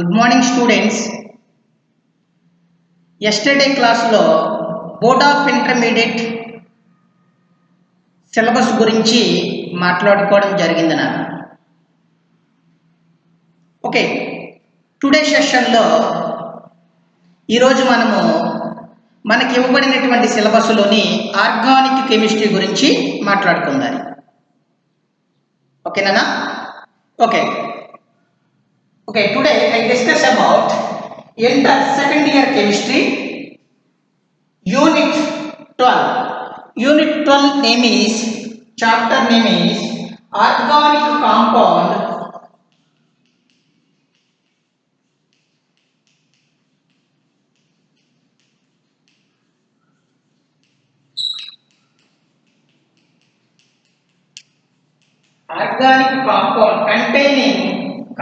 Good morning students. Yesterday class lo Board of Intermediate syllabus గురించి మాట్లాడుకోవడం జరిగింది నాన్న. ఓకే, టుడే సెషన్లో ఈరోజు మనకి ఇవ్వబడినటువంటి సిలబస్లోని ఆర్గానిక్ కెమిస్ట్రీ గురించి మాట్లాడుకుందాం. ఓకేనా? Okay, today I discuss about Inter second year chemistry unit 12. Unit 12 name is, chapter name is organic compound containing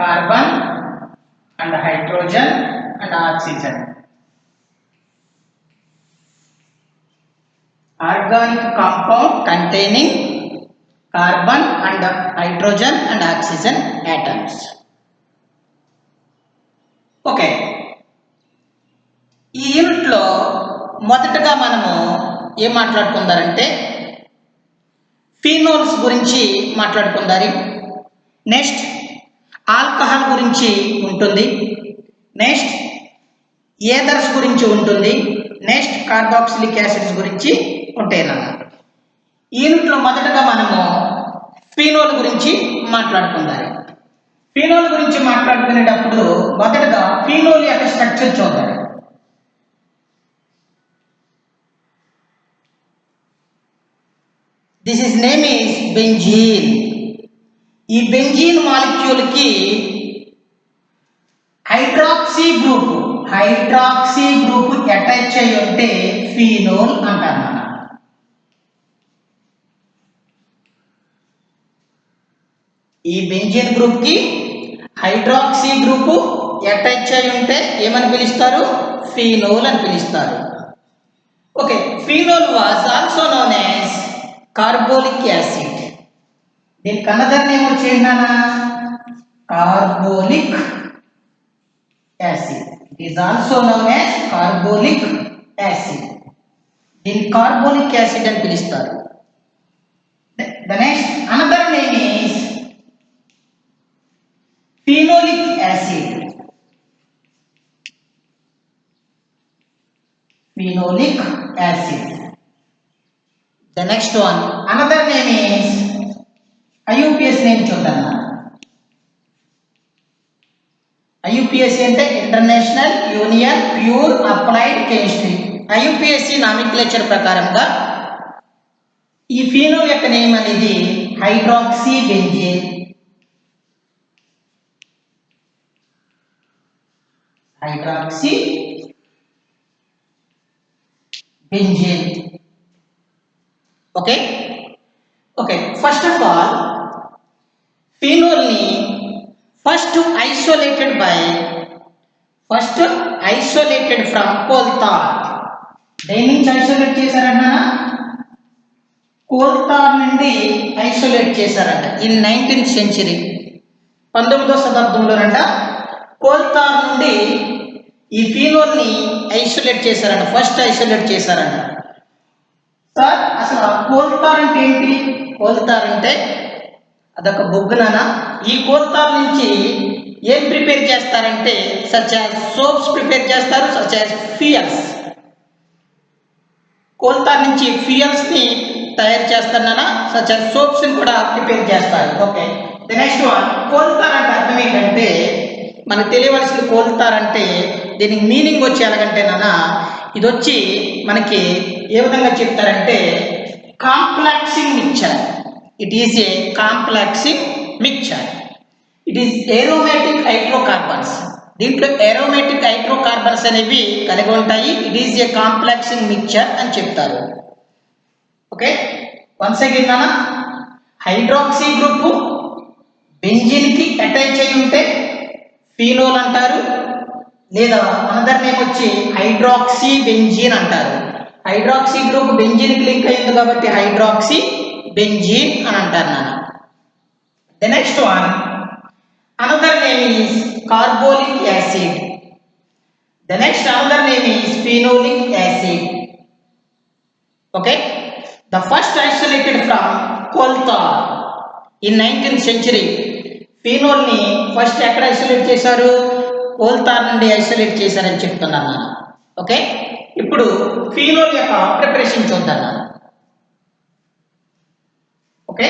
carbon and hydrogen and oxygen. Organic compound containing carbon and hydrogen and oxygen atoms. Okay, ఈ యూనిట్లో మొదటగా మనము ఏం మాట్లాడుకుందామంటే phenols గురించి మాట్లాడుకుందాం. Next alcohol గురించి ఉంటుంది. Next ఏథర్స్ గురించి ఉంటుంది. నెక్స్ట్ కార్బాక్సిలిక్ యాసిడ్స్ గురించి ఉంటాయి నాన్న. ఈ యూనిట్లో మొదటగా మనము ఫీనోల్ గురించి మాట్లాడుకుందాం. ఫీనోల్ గురించి మాట్లాడుకునేటప్పుడు మొదటగా ఫీనోల్ యొక్క స్ట్రక్చర్ చూద్దాం. This is name is benzene. ఈ బెంజీన్ మాలిక్యూల్ కి హైడ్రాక్సీ గ్రూప్ అటాచ్ అయి ఉంటే ఫీనోల్ అంటారు. ఈ బెంజీన్ గ్రూప్ కి హైడ్రాక్సీ గ్రూప్ అటాచ్ అయి ఉంటే ఏమని పిలుస్తారు? ఫీనోల్ అని పిలుస్తారు. Okay, phenol was also known as carbolic acid. దీనికి అనదర్ నేమ్ వచ్చేనా? Carbolic acid. It is also known as carbolic acid. దీన్ని కార్బోలిక్ యాసిడ్ అని పిలుస్తారు. The next another name is phenolic acid. Phenolic acid. The next one another name is IUPAC name చూద్దాం. IUPAC అంటే international union pure applied chemistry. IUPAC nomenclature ప్రకారంగా ఈ phenol యొక్క name అనేది hydroxy benzene. Hydroxy benzene. Okay, first of all phenol ని first isolated from coal tar. దేని నుంచి isolate చేశారంట? కోల్తార్ నుండి ఐసోలేట్ చేశారంట. ఇన్ 19th century, 19వ శతాబ్దంలోనంట కోల్తార్ నుండి ఈ ఫీనోల్ ని ఐసోలేట్ చేశారంట. ఫస్ట్ ఐసోలేట్ చేశారంట. సార్, అసలు కోల్తార్ అంటే ఏంటి? కోల్తార్ అంటే అదొక బొగ్గునానా. ఈ కోల్తార్ నుంచి ఏం ప్రిపేర్ చేస్తారంటే సచ్ యాజ్ సోప్స్ ప్రిపేర్ చేస్తారు, సచ్ యాజ్ ఫ్యూయల్స్. కోల్తార్ నుంచి ఫ్యూయల్స్ ని తయారు చేస్తారన్నా, సచ్ యాజ్ సోప్స్ ని కూడా ప్రిపేర్ చేస్తారు. Okay, the next one coal tar అంటే అర్థం ఏంటంటే మనకు తెలియవలసింది. కోల్తార్ అంటే దీనికి మీనింగ్ వచ్చి ఎలాగంటే నాన్న, ఇది వచ్చి మనకి ఏ విధంగా చెప్తారంటే complexing mixture. It is a complexing mixture. It is aromatic hydrocarbons. దీంట్లో ఏరోమేటిక్ హైడ్రోకార్బన్స్ అనేవి కలిగి ఉంటాయి. It is a complexing mixture అని చెప్తారు. ఓకే, వన్స్ అగైన్ నాన్న, హైడ్రాక్సీ గ్రూప్ బెంజీన్ కి అటాచ్ అయి ఉంటే ఫీనోల్ అంటారు, లేదా అనదర్ నేమ్ వచ్చి హైడ్రాక్సీ బెంజీన్ అంటారు. హైడ్రాక్సీ గ్రూప్ బెంజీన్ కి లింక్ అయింది కాబట్టి హైడ్రాక్సీ బెంజీన్ అని అంటారు నాన్న. The next one another name is carbolic acid. The next another name is phenolic acid. Okay, the first isolated from coal tar in 19th century. Phenol ని first ఎక్కడ isolate చేశారు? Coal tar నుండి isolate చేశారని చెప్తున్నాను. Okay, ఇప్పుడు phenol యొక్క preparation చూద్దాం. Okay,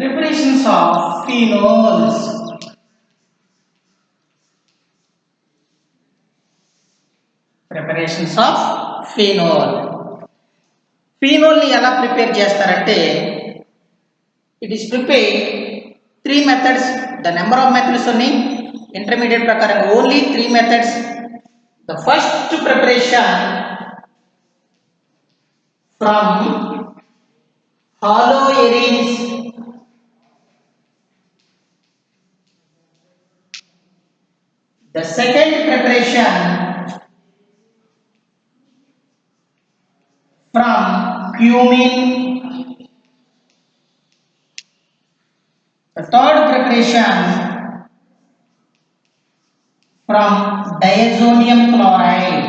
preparations of phenols. Preparations of phenol. Phenol ని ఎలా ప్రిపేర్ చేస్తారంటే, it is prepare 3 methods. The number of methods ఉన్నాయి ఇంటర్మీడియట్ ప్రకారం only 3 methods. The first preparation from hollow arenes. The second preparation from cumin. The third preparation from diazonium chloride.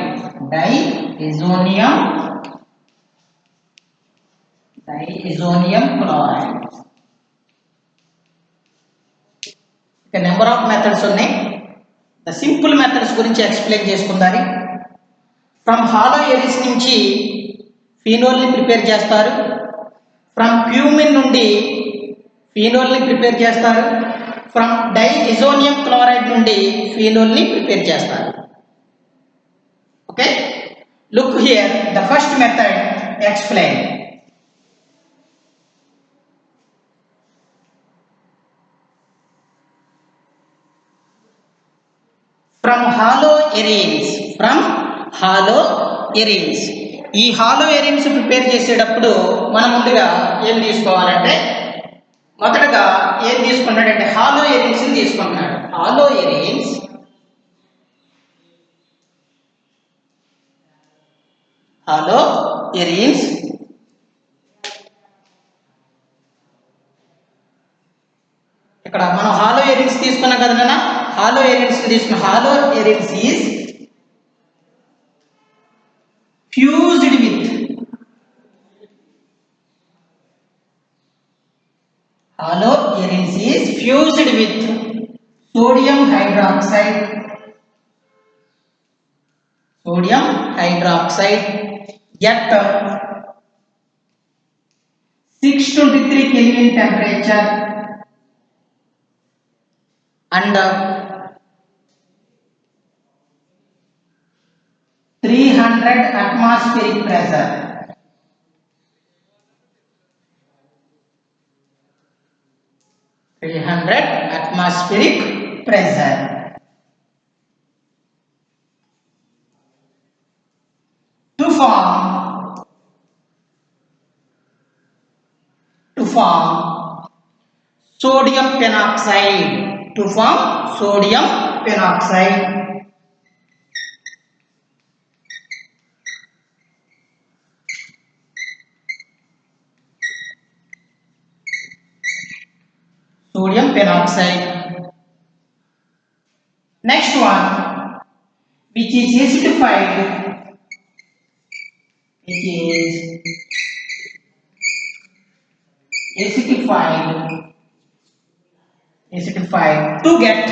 Diazonium chloride. The number of methods ఉన్నాయి. The simple methods గురించి explain చేసుకుందాం. From haloarenes నుంచి ఫీనోల్ని prepare చేస్తారు. From cumene నుండి ఫీనోల్ని prepare చేస్తారు. From diazonium chloride నుండి ఫీనోల్ని ప్రిపేర్ చేస్తారు. Okay, look here the first method explain. From haloarenes. ఈ హాలో ఎరీన్స్ ప్రిపేర్ చేసేటప్పుడు మనం ముందుగా ఏం తీసుకోవాలంటే, మొదటగా ఏం తీసుకున్నాడంటే హాలో ఎరీన్స్ తీసుకున్నాడు. హాలో ఎరీన్స్ ఇక్కడ మనం హాలో ఎరీన్స్ తీసుకున్నాం కదా నాన్న. హాలో ఎరీన్స్ తీసుకున్న haloarenes is fused with hollow arenes is fused with sodium hydroxide at 623 Kelvin temperature and 300 atmospheric pressure. To form sodium peroxide. Sodium peroxide. Next one, which is acidified, to get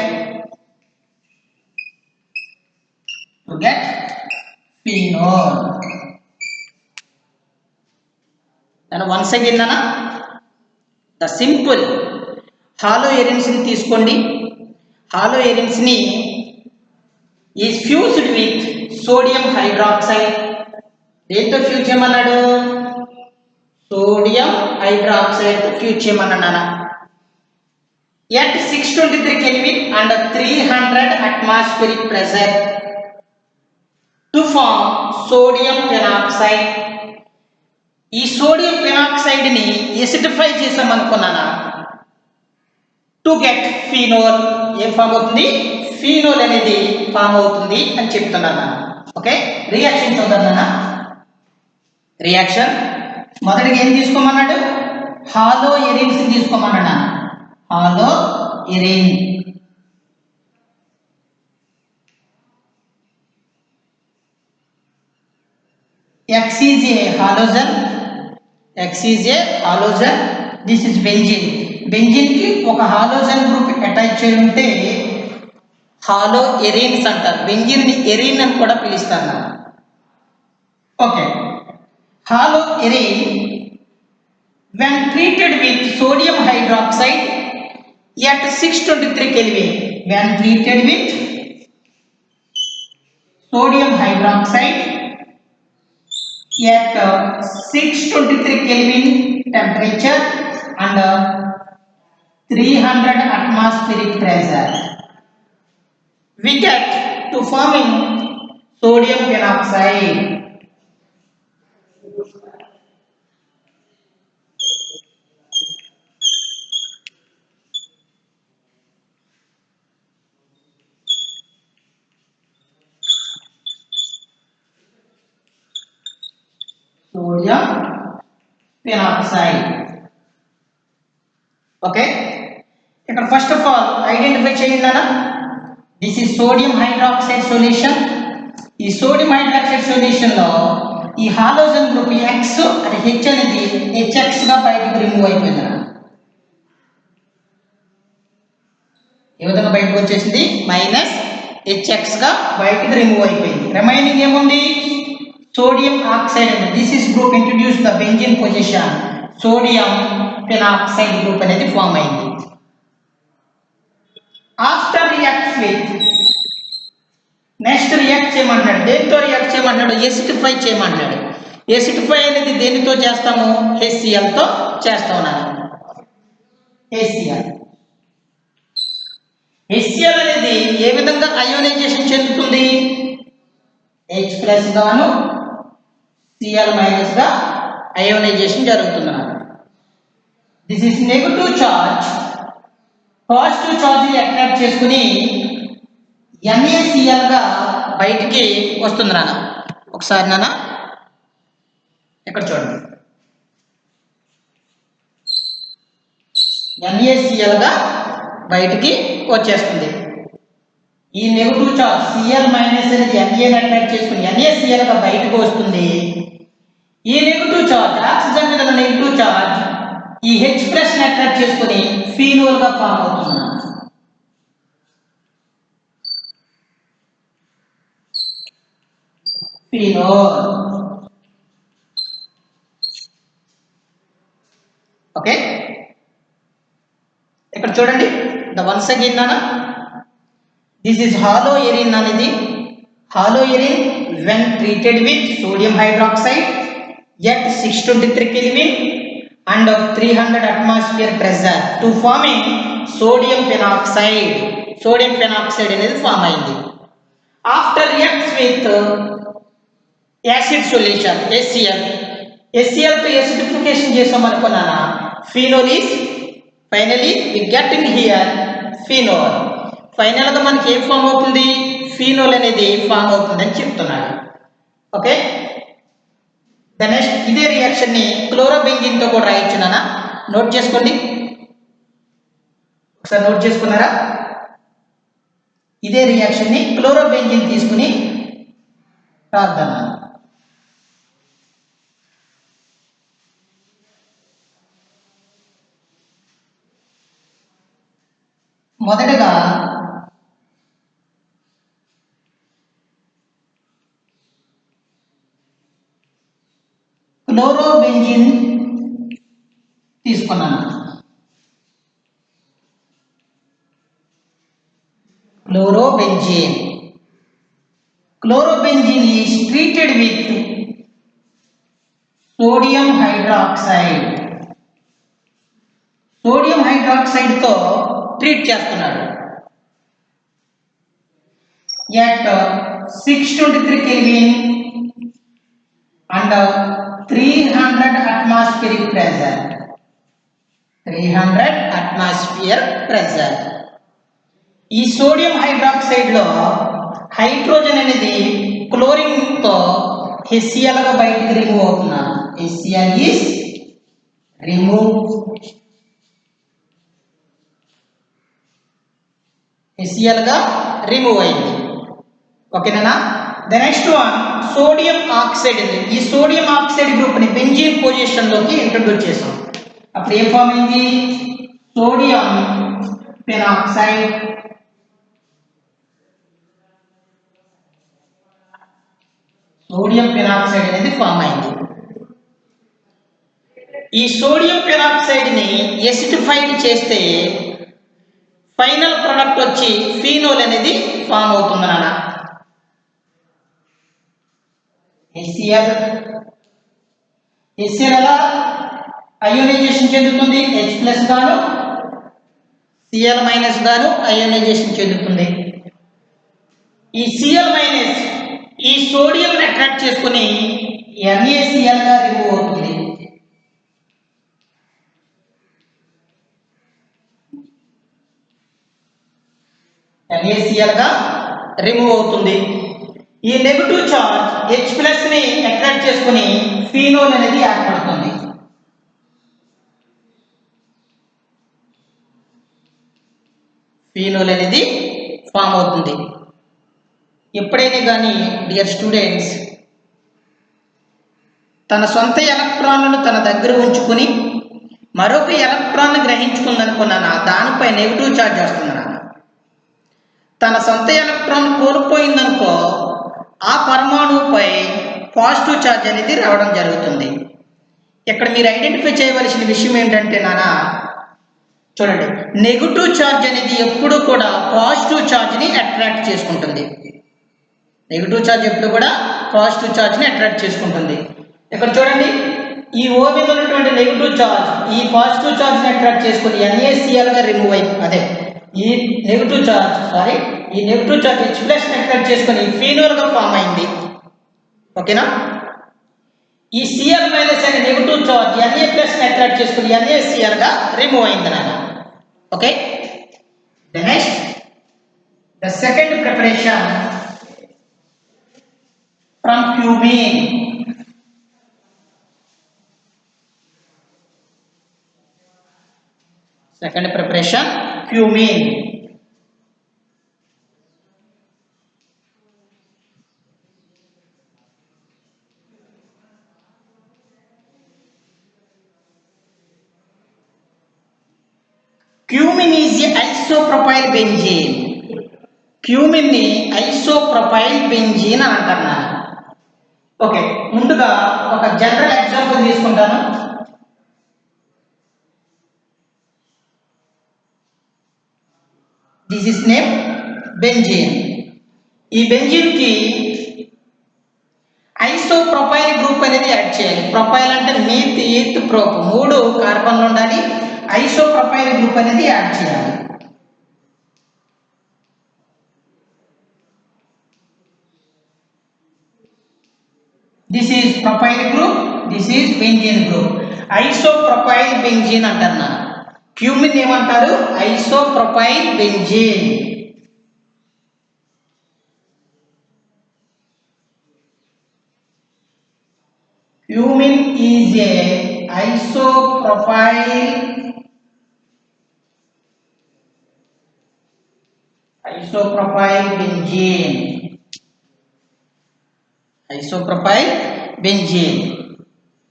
phenol. And once again nana, the simple haloarenes ని తీసుకోండి. Haloarenes ని is fused with sodium hydroxide. దేంతో fuse చేయమన్నాడు? Sodium hydroxide తో fuse చేయమన్నాడు. at 623 Kelvin and 300 atmospheric pressure to form sodium peroxide. ఈ sodium peroxide ని acidify చేసాం అనుకున్నానా, టు గెట్ ఫీనోల్ ఏం ఫామ్ అవుతుంది, ఫీనోల్ అనేది ఫామ్ అవుతుంది అని చెప్తున్నాను. ఓకే, రియాక్షన్ చూద్దాం. రియాక్షన్ మొదటిగా ఏం తీసుకోమన్నాడు, హాలో ఎరిన్స్ తీసుకోమన్నాడు. Haloarene X is a halogen. X is a halogen. This is benzene. Benzene కి ఒక హాలోజన్ గ్రూప్ అటాచ్ అయి ఉంటే హాలో ఎరీన్స్ అంటారు. బెంజిన్ ని ఎరీన్ అని కూడా పిలుస్తారు. Okay, haloarene when treated with sodium hydroxide at 623 Kelvin, when treated with sodium hydroxide at 623 Kelvin temperature and 300 atmospheric pressure, we get to forming sodium peroxide. Sodium peroxide. Okay, ఇక్కడ first of all identify చేయండి. This is sodium hydroxide solution. ఈ sodium hydroxide solution లో ఈ halogen group X అంటే H అనేది HX గా బయటకు remove అయిపోయింది. ఏ విధంగా బయటకు వచ్చేసింది, మైనస్ హెచ్ఎక్స్ గా బయటకు రిమూవ్ అయిపోయింది. రిమైనింగ్ ఏముంది, sodium oxide. This is group introduced the benzene position, sodium peroxide group అనేది ఫామ్ అయింది. After react with, next react చేయమంటున్నాడు. దేనితో రియాక్ట్ చేయమంటున్నాడు, ఎసిడిఫై చేయమంటున్నాడు. ఎసిడిఫై అనేది దేనితో చేస్తాము, HCl తో చేస్తా ఉన్నాను. HCl అనేది ఏ విధంగా అయోనైజేషన్ చెందుతుంది, H+ గాను Cl- గా అయోనైజేషన్ జరుగుతుంది. This is negative charge, positive charge attract చేసుకుని NaCl గా బయటికి వస్తుంది. ఒకసారి ఇక్కడ చూడండి, NaCl గా బయటికి వచ్చేస్తుంది. ఈ నెగటివ్ చార్జ్ Cl- అనేది Na అట్రాక్ట్ చేసుకుని NaCl గా బయటకు వస్తుంది. ఈ నెగటివ్ చార్జ్ ఆక్సిజన్ మీద నెగటివ్ చార్జ్ ఈ H+ ని అట్రాక్ట్ చేసుకుని ఫీనోల్ గా ఫామ్ అవుతుంది. ఫీనోల్. ఓకే, ఇక్కడ చూడండి, the once again this is haloarene అనేది. హాలో ఎరిన్ when treated with sodium hydroxide at 623 Kelvin and 300 atmosphere pressure to forming sodium peroxide. sodium peroxide అనేది ఫామ్ అయింది. After reacts with acid solution HCl, HCl తో acidification చేసాం అనుకున్నానా, phenol is finally we getting here phenol. Final గా మనకి ఏం form అవుతుంది, phenol అనేది ఫామ్ అవుతుంది అని చెప్తున్నాడు. ఓకే, ద నెక్స్ట్ ఇదే రియాక్షన్ ని క్లోరోబెంజిన్ తో కూడా రాయించున్నానా, నోట్ చేసుకోండి. ఒకసారి నోట్ చేసుకున్నారా, ఇదే రియాక్షన్ ని క్లోరోబెంజిన్ తీసుకుని రాద్దాం. మొదటగా క్లోరోబెంజిన్ తీసుకున్నాను. Chlorobenzene. Chlorobenzene is treated with sodium hydroxide. Sodium hydroxide తో ట్రీట్ చేస్తున్నాడు. at 623 Kelvin and 300 atmospheric pressure. 300 atmosphere pressure. ఈ సోడియం హైడ్రాక్సైడ్ లో హైడ్రోజన్ అనేది క్లోరిన్ తో HCl గా బయటికి రిమూవ్ అవుతుంది. HCl is removed. HCl గా రిమూవ్ అయింది. ఓకేనా? The next one sodium oxide. ఈ సోడియం ఆక్సైడ్ గ్రూప్ ని బెంజీన్ పొజిషన్ లోకి ఇంట్రడ్యూస్ చేసాం. అప్పుడు ఏం ఫామ్ అయింది? Sodium peroxide. సోడియం పెరాక్సైడ్ అనేది ఫామ్ అయింది. ఈ సోడియం పెరాక్సైడ్ ని ఎసిడిఫైడ్ చేస్తే ఫైనల్ ప్రొడక్ట్ వచ్చి ఫీనోల్ అనేది ఫామ్ అవుతుంది నాన్న. HCl ఎలా అయోనైజేషన్ చెందుతుంది? H+ గాను Cl- గాను అయోనైజేషన్ చెందుతుంది. ఈ Cl- ఈ సోడియం అట్రాక్ట్ చేసుకుని NaCl గా రిమూవ్ అవుతుంది. NaCl గా రిమూవ్ అవుతుంది. ఈ నెగటివ్ చార్జ్ H+ ని అట్రాక్ట్ చేసుకుని ఫీనోల్ అనేది ఏర్పడుతుంది. ఫీనోల్ అనేది ఫామ్ అవుతుంది. ఎప్పుడైనా కానీ డియర్ స్టూడెంట్స్ తన సొంత ఎలక్ట్రాన్లను తన దగ్గర ఉంచుకుని మరొక ఎలక్ట్రాన్ గ్రహించుకుందనుకున్నానా దానిపై నెగిటివ్ ఛార్జ్ వస్తుందన్నా. తన సొంత ఎలక్ట్రాన్ కోల్పోయిందనుకో ఆ పరమాణువుపై పాజిటివ్ ఛార్జ్ అనేది రావడం జరుగుతుంది. ఇక్కడ మీరు ఐడెంటిఫై చేయవలసిన విషయం ఏంటంటే నానా చూడండి, నెగిటివ్ ఛార్జ్ అనేది ఎప్పుడు కూడా పాజిటివ్ ఛార్జ్ని అట్రాక్ట్ చేసుకుంటుంది. నెగిటివ్ ఛార్జ్ ఎప్పుడు కూడా పాజిటివ్ ఛార్జ్ని అట్రాక్ట్ చేసుకుంటుంది. ఇక్కడ చూడండి, ఈ O మీద ఉన్నటువంటి నెగిటివ్ ఛార్జ్ ఈ పాజిటివ్ ఛార్జ్ని అట్రాక్ట్ చేసుకుని NaCl గా రిమూవ్ అయిపోయి అదే ఈ నెగిటివ్ ఛార్జ్ H+ అట్రాక్ట్ చేసుకుని ఫీనోల్ గా ఫామ్ అయింది. ఓకేనా? ఈ Cl- అనే నెగిటివ్ చార్జ్ Na+ అట్రాక్ట్ చేసుకుని NaCl గా రిమూవ్ అయింది నాన్న. Okay, the next the second preparation from cumene. Second preparation cumene. Cumin is a isopropyl benzene. Cumin ని isopropyl benzene అని అంటారు. ఓకే, ముందుగా ఒక జనరల్ ఎగ్జాంపుల్ తీసుకుంటాను. This is name benzene. ఈ బెంజీన్ కి ఐసోప్రొపైల్ గ్రూప్ అనేది యాడ్ చేయాలి. ప్రొపైల్ అంటే మీత్, ఈత్, ప్రోప్ 3 కార్బన్లు ఉండాలి. ఐసోప్రొపైల్ గ్రూప్ అనేది యాడ్ చేయాలి. This is propyl group, this is benzene group. Isopropyl benzene అంటారు. క్యూమిన్ ఏమంటారు? Isopropyl benzene. Cumin is a isopropyl benzene. Isopropyl benzene.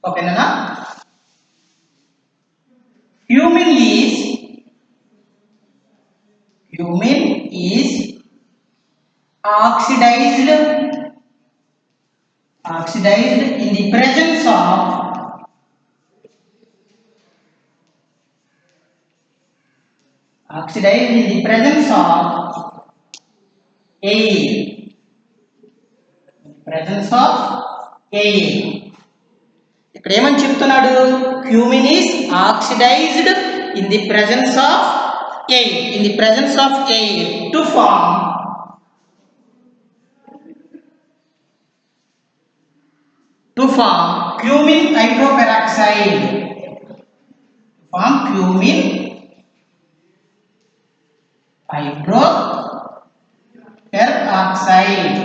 Okay na? Cumin is oxidized in the presence of air. ఇక్కడ ఏమని చెప్తున్నాడు? Cumin is oxidized in the presence of air to form cumin hydroperoxide. Form cumin hydroperoxide.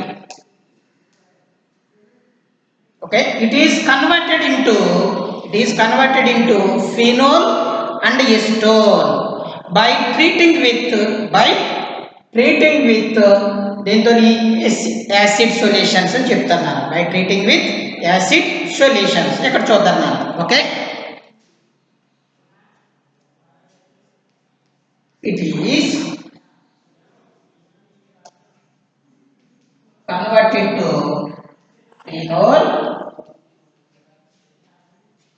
Okay, it is converted into phenol and acetone by treating with దేంతోని acid solutions అని చెప్తున్నాను. By treating with acid solutions ఇక్కడ చూద్దాం మనం. Okay, it is converted to phenol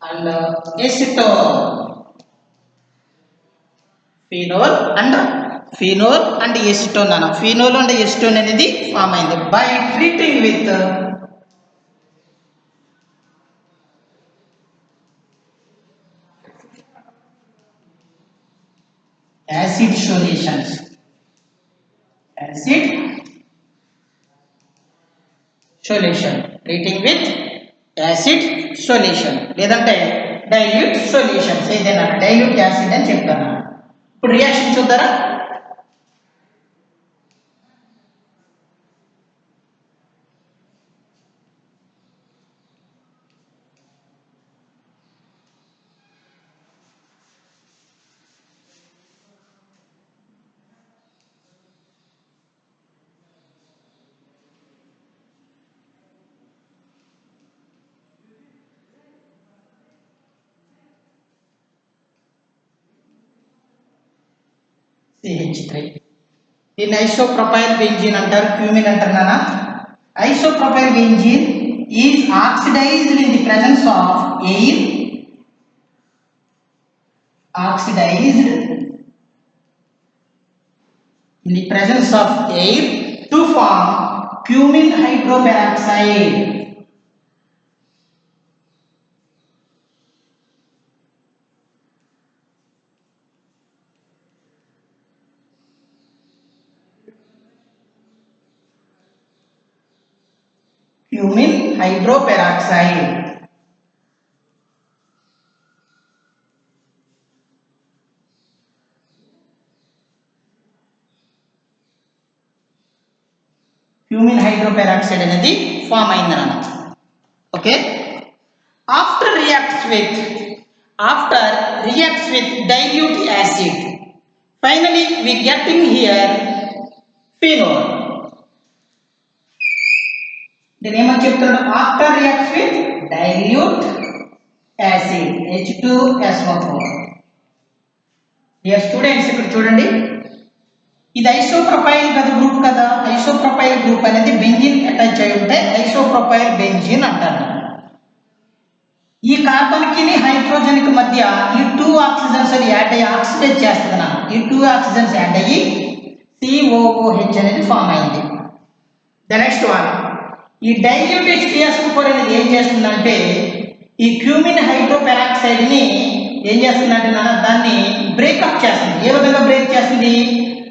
and acetone. Phenol and acetone అన్న. Phenol and acetone అనేది form అయింది by treating with acid solutions. Treating with acid solution లేదంటే dilute solutions, ఏదైనా dilute acid అని చెప్తాను. ఇప్పుడు రియాక్షన్ చూద్దారా. CH3 దీన్ని ఐసోప్రొపైల్ బెంజీన్ అంటారు, క్యూమిన్ అంటారు నాన్న. Isopropyl benzene is oxidized in the presence of air. Oxidized in the presence of air to form cumin hydroperoxide. Cumin hydroperoxide. Cumin hydroperoxide అనేది form అయింది అన్న. Okay, after reacts with dilute acid, finally we getting here phenol. దీని ఏమని చెప్తున్నాడు? after reacts with dilute acid H2SO4. Dear students, ఇక్కడ చూడండి, ఇది isopropyl కదా గ్రూప్ కదా. ఐసోప్రొపైల్ గ్రూప్ అనేది బెంజీన్ అటాచ్ అయి ఉంటే ఐసోప్రొపైల్ బెంజీన్ అంటారు. ఈ కార్బన్ కి హైడ్రోజన్ కి మధ్య ఈ 2 ఆక్సిజన్స్ అని యాడ్ అయ్యి ఆక్సిడైజ్ చేస్తున్నా. ఈ 2 ఆక్సిజన్స్ యాడ్ అయ్యి COOH అనేది ఫామ్ అయింది. ద నెక్స్ట్ వన్, ఈ డైల్యూట్ H2SO4 అనేది ఏం చేస్తుందంటే ఈ క్యూమిన్ హైడ్రోపెరాక్సైడ్ ని ఏం చేస్తుందంటే దాన్ని బ్రేకప్ చేస్తుంది. ఏ విధంగా బ్రేక్ చేస్తుంది?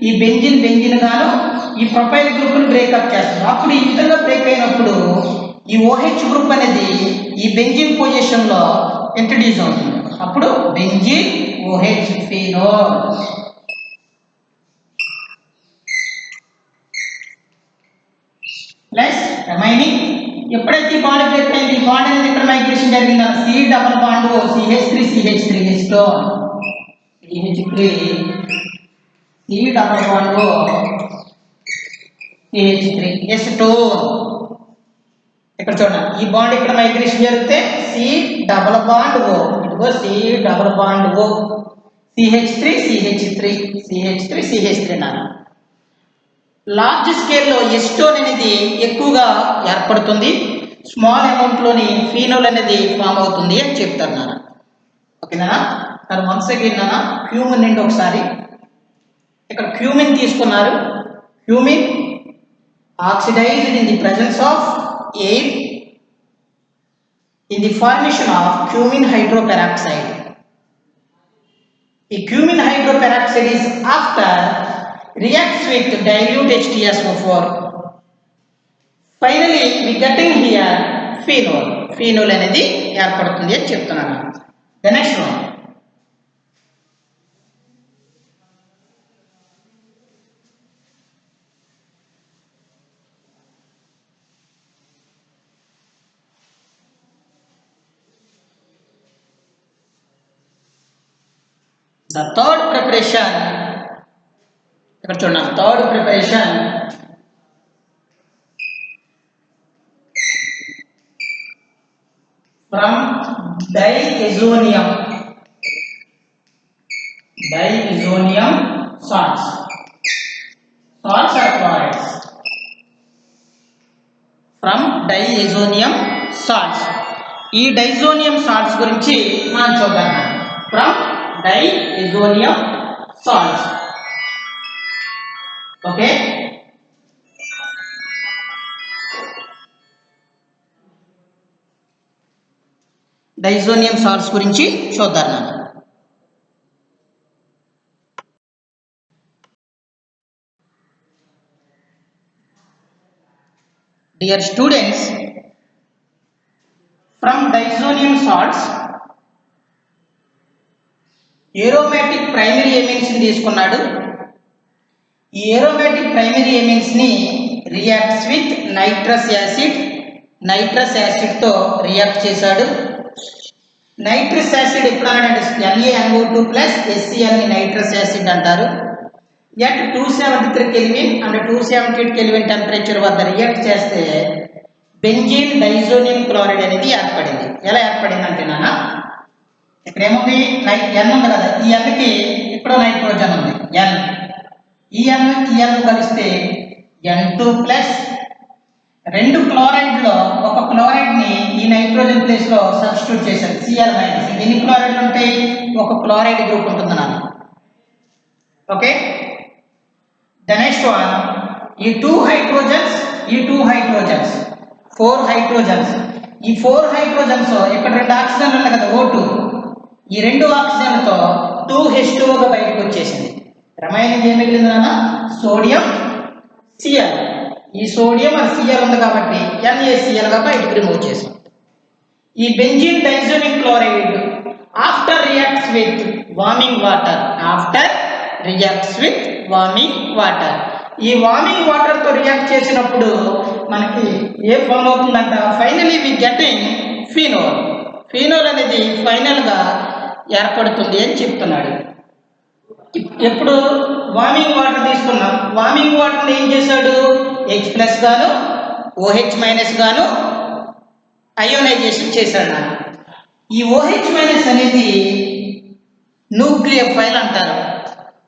ఈ బెంజిన్ గాను ఈ ప్రొపైల్ గ్రూప్ ని బ్రేకప్ చేస్తుంది. అప్పుడు ఈ విధంగా బ్రేక్ అయినప్పుడు ఈ OH గ్రూప్ అనేది ఈ బెంజిన్ పొజిషన్ లో ఇంట్రడ్యూస్ అవుతుంది. అప్పుడు benzene OH phenol. Plus remaining ఎప్పుడైతే ఈ బాండ్ బ్రేక్ అయింది, ఈ బాండ్ అనేది ఇక్కడ మైగ్రేషన్ జరిగింది. C double bond O CH3 ఎస్టోన్ CH3 C double bond O CH3 ఎస్టోన్. ఇక్కడ చూడండి, ఈ బాండ్ ఇక్కడ మైగ్రేషన్ జరిగితే C డబుల్ బాండ్ O, ఇదిగో C double bond O CH3 నాన్న. లార్జ్ స్కేల్లో ఎస్టోన్ అనేది ఎక్కువగా ఏర్పడుతుంది, స్మాల్ అమౌంట్ లోని ఫీనోల్ అనేది ఫామ్ అవుతుంది అని చెప్తారు నాన్న. ఓకేనా? మరి వన్స్ అగైన్ నాన్న క్యూమిన్ నుండి ఒకసారి ఇక్కడ క్యూమిన్ తీసుకున్నారు. Cumin oxidized in the presence of air in the formation of cumin hydroperoxide. The cumin hydroperoxide is after reacts with dilute H2SO4. Finally, we getting here phenol. Phenol అనేది ఏర్పడుతుంది అని చెప్తున్నాను. The next one, the third preparation, ఇక్కడ చూడండి, third preparation from diazonium salts or chlorides, from diazonium salts. ఈ diazonium salts గురించి మనం చూద్దాం. From diazonium salts, okay. Diazonium salts గురించి చూద్దాం. Dear students, from diazonium salts, aromatic primary amines ని తీసుకున్నాడు. ఈ aromatic primary amines ని reacts with nitrous acid తో రియాక్ట్ చేశాడు. నైట్రస్ యాసిడ్ ఎప్పుడు అన్నాడంటే NaNO2 ప్లస్ HCl ని నైట్రస్ యాసిడ్ అంటారు. At 273 kelvin and 278 kelvin temperature వద్ద రియాక్ట్ చేస్తే బెంజీన్ డైజోనియం క్లోరైడ్ అనేది ఏర్పడింది. ఎలా ఏర్పడింది అంటే నాన్న, ఇక్కడ ఏముంది, N ఉంది కదా, ఈ Nకి ఇక్కడ నైట్రోజన్ ఉంది N, ఈ N కలిస్తే N2 ప్లస్ రెండు క్లోరైడ్లో ఒక క్లోరైడ్ ని ఈ నైట్రోజన్ ప్లేస్ లో సబ్స్టిట్యూట్ చేశారు, Cl మైనస్. ఎన్ని క్లోరైడ్లు ఉంటాయి, ఒక క్లోరైడ్ గ్రూప్ ఉంటుంది నాన్న, ఓకే. ద నెక్స్ట్ వన్, ఈ టూ హైడ్రోజన్స్ 4 హైడ్రోజన్స్. ఈ 4 హైడ్రోజన్స్ ఇక్కడ 2 ఆక్సిజన్లు ఉన్నాయి కదా, O2, ఈ 2 ఆక్సిజన్లతో 2H2O బయటకు వచ్చేసింది. రిమైనింగ్ ఏం మిగిలింది నాన్న, సోడియం Cl. ఈ సోడియం అది Cl ఉంది కాబట్టి NaCl గా బయటకు రిమూవ్ చేసాం. ఈ benzene diazonium chloride after reacts with warming water, ఈ వార్మింగ్ వాటర్ తో రియాక్ట్ చేసినప్పుడు మనకి ఏ ఫామ్ అవుతుందంట, ఫైనలీ వి గెటింగ్ ఫీనోల్ అనేది ఫైనల్ గా ఏర్పడుతుంది అని చెప్తున్నాడు. ఎప్పుడు వార్మింగ్ వాటర్ తీసుకున్నాం, వార్మింగ్ వాటర్ ఏం చేశాడు, H+ గాను OH- గాను అయోనైజేషన్ చేశాడు. ఈ OH- అనేది న్యూక్లియోఫైల్ అంటారు.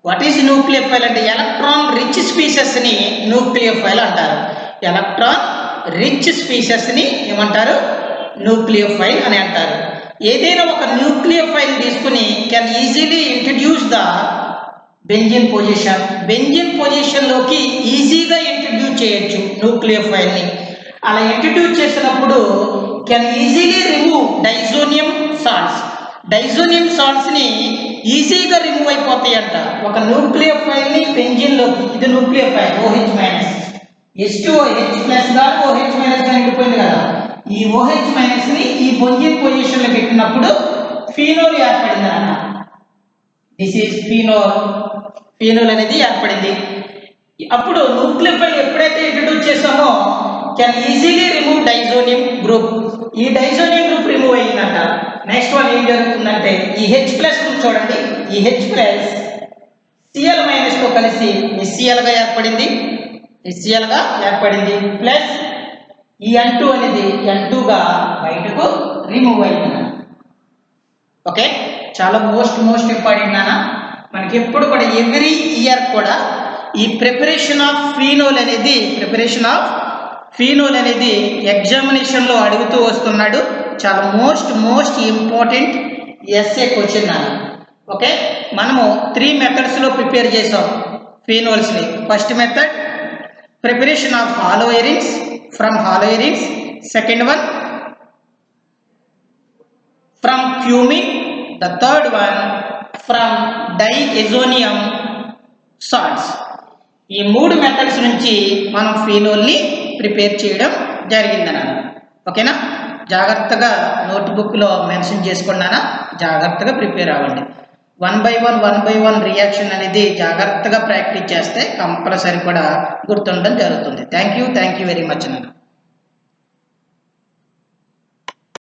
వాట్ ఈజ్ న్యూక్లియోఫైల్ అంటే ఎలక్ట్రాన్ రిచ్ స్పీసెస్ ని న్యూక్లియోఫైల్ అంటారు. ఎలక్ట్రాన్ రిచ్ స్పీసెస్ ని ఏమంటారు, న్యూక్లియోఫైల్ అని అంటారు. ఏదైనా ఒక న్యూక్లియోఫైల్ తీసుకుని can easily introduce the benzene position లోకి ఈజీగా ఇంట్రడ్యూస్ చేయొచ్చు న్యూక్లియోఫైల్ ని. అలా ఇంట్రడ్యూస్ చేసినప్పుడు can easily remove diazonium salts ని ఈజీగా రిమూవ్ అయిపోతాయి అంట. ఒక న్యూక్లియోఫైల్ ని బెంజీన్ లోకి, ఇది న్యూక్లియోఫైల్ OH- H2O H+ గా OH- గా ఎండిపోయింది కదా, ఈ OH- ని ఈ బెంజీన్ పొజిషన్ లో పెట్టినప్పుడు ఫీనోల్ ఏర్పడింది అన్న. దిస్ ఈజ్ ఫీనోల్ అనేది ఏర్పడింది. అప్పుడు న్యూక్లియోఫైల్ ఎప్పుడైతే ఇంట్రడ్యూస్ చేసామో can easily remove diazonium group. ఈ డైజోనియం గ్రూప్ రిమూవ్ అయిందంట. నెక్స్ట్ వన్ ఏం జరుగుతుందంటే ఈ H+ చూడండి, ఈ H+ Cl- తో కలిసి HCl గా ఏర్పడింది ప్లస్ ఈ N2 అనేది N2 గా బయటకు రిమూవ్ అయింది. ఓకే, చాలా మోస్ట్ ఇంపార్టెంట్ నాన్న. మనకి ఎప్పుడు కూడా ఎవ్రీ ఇయర్ కూడా ఈ ప్రిపరేషన్ ఆఫ్ ఫీనోల్ అనేది ఎగ్జామినేషన్ లో అడుగుతూ వస్తున్నాడు. చాలా మోస్ట్ ఇంపార్టెంట్ ఎస్ఏ క్వశ్చన్ నాన్న. ఓకే, మనము 3 మెథడ్స్ లో ప్రిపేర్ చేసాం ఫీనోల్స్ ని. First method preparation of from haloarenes. Second one from cumene. The third one from diazonium salts. ఈ 3 మెథడ్స్ నుంచి మనం ఫీనోల్ ని ప్రిపేర్ చేయడం జరిగిందన్న. ఓకేనా? జాగ్రత్తగా నోట్బుక్లో మెన్షన్ చేసుకున్నానా, జాగ్రత్తగా ప్రిపేర్ అవ్వండి. 1 by 1 రియాక్షన్ అనేది జాగ్రత్తగా ప్రాక్టీస్ చేస్తే కంపల్సరీ కూడా గుర్తుండడం జరుగుతుంది. థ్యాంక్ యూ వెరీ మచ్ అన్న.